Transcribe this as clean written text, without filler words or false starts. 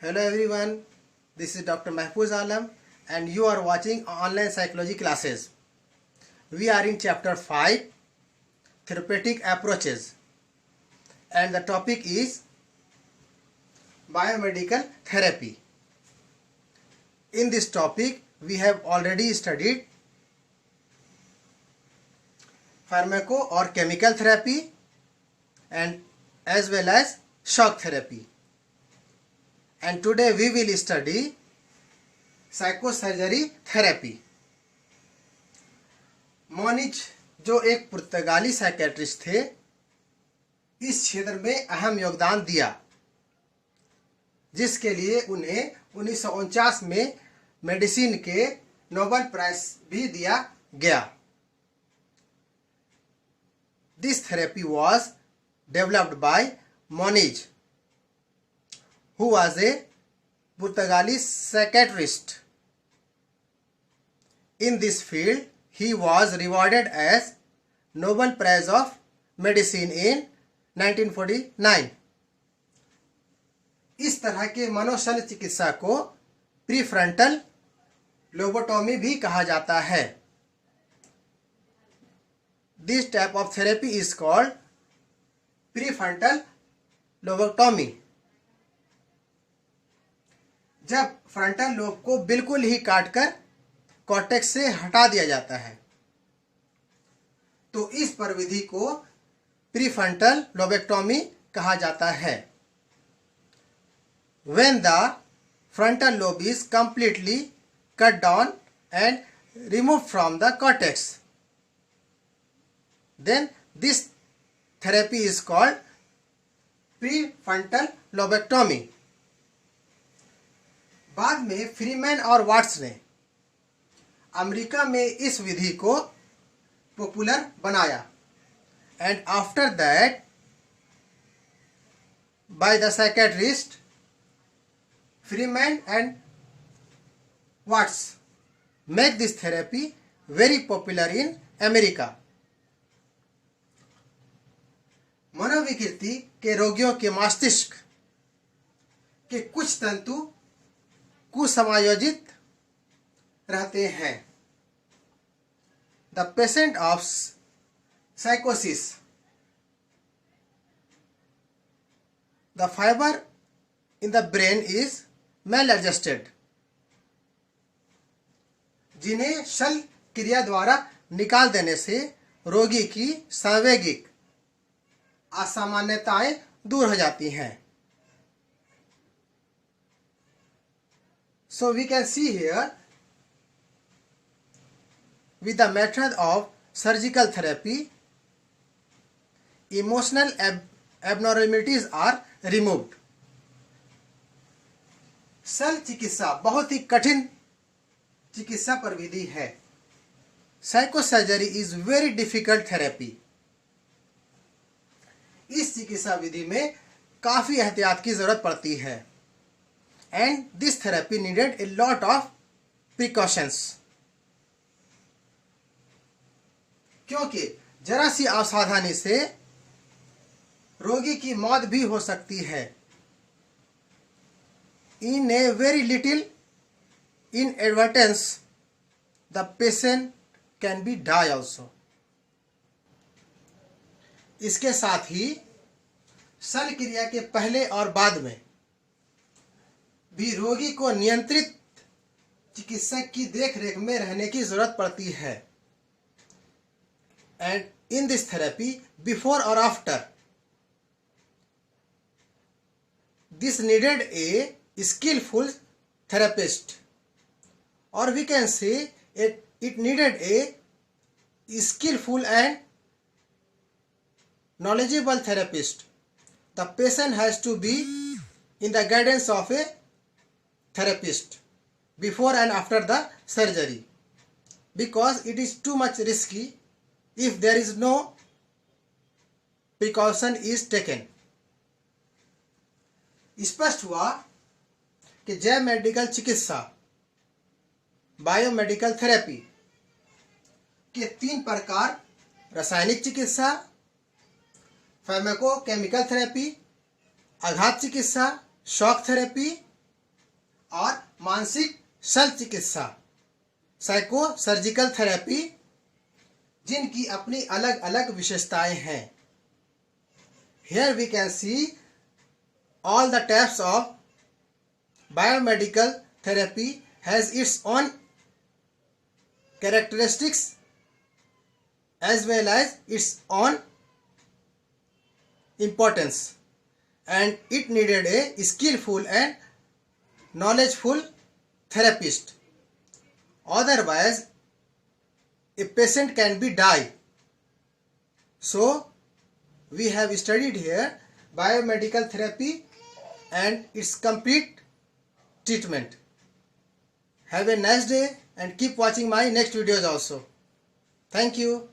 Hello everyone, this is Dr. Mahfouz Alam and you are watching online psychology classes. We are in chapter 5, therapeutic approaches, and the topic is biomedical therapy. In this topic, we have already studied pharmaco or chemical therapy and as well as shock therapy. And today we will study psychosurgery therapy. मोनिज जो एक पुर्तगाली psychiatrist थे, इस क्षेत्र में अहम योगदान दिया, जिसके लिए उन्हें 1949 में मेडिसिन के नोबेल प्राइज भी दिया गया. This therapy was developed by Moniz, who was a Portuguese psychiatrist. In this field, he was rewarded as Nobel Prize of Medicine in 1949. इस तरह के मनोशल्य चिकित्सा को प्रीफ्रंटल लोबोटॉमी भी कहा जाता है. This type of therapy is called prefrontal lobotomy. जब फ्रंटल लोब को बिल्कुल ही काटकर कॉर्टेक्स से हटा दिया जाता है, तो इस प्रविधि को प्रीफ्रंटल लोबोटॉमी कहा जाता है. When the frontal lobe is completely cut down and removed from the cortex, then this therapy is called prefrontal lobotomy. बाद में फ्रीमैन और वाट्स ने अमेरिका में इस विधि को पॉपुलर बनाया, and after that by the psychiatrist Freeman and Watts make this therapy very popular in America. मनोविकृति के रोगियों के मस्तिष्क के कुछ तंतु कुसमायोजित रहते हैं. द पेशेंट ऑफ साइकोसिस, the fibre in the brain is maladjusted, जिन्हें शल्य क्रिया द्वारा निकाल देने से रोगी की सांवेगिक असामान्यताएं दूर हो जाती हैं. So we can see here, with the method of surgical therapy, emotional abnormalities are removed. शल्य चिकित्सा बहुत ही कठिन चिकित्सा प्रविधि है. Psychosurgery is very difficult therapy. इस चिकित्सा विधि में काफी एहतियात की जरूरत पड़ती है, and this therapy needed a lot of precautions, क्योंकि जरा सी असावधानी से रोगी की मौत भी हो सकती है. In a very little inadvertence the patient can be die also. इसके साथ ही शल्य क्रिया के पहले और बाद में भी रोगी को नियंत्रित चिकित्सक की देखरेख में रहने की जरूरत पड़ती है. And in this therapy, before और after, this needed a skillful therapist, or we can say it needed a skillful and knowledgeable therapist. The patient has to be in the guidance of a therapist before and after the surgery, because it is too much risky if there is no precaution is taken. स्पष्ट हुआ कि जैव medical चिकित्सा biomedical therapy के 3 प्रकार, रासायनिक चिकित्सा, फार्माकोकेमिकल therapy, आघात चिकित्सा, शॉक थेरेपी और मानसिक शल्य चिकित्सा, साइको सर्जिकल थेरेपी, जिनकी अपनी अलग अलग विशेषताएं हैं। Here we can see all the types of biomedical therapy has its own characteristics as well as its own importance, and it needed a skillful and knowledgeable therapist, otherwise a patient can be die. So we have studied here biomedical therapy and its complete treatment. Have a nice day and keep watching my next videos also. Thank you.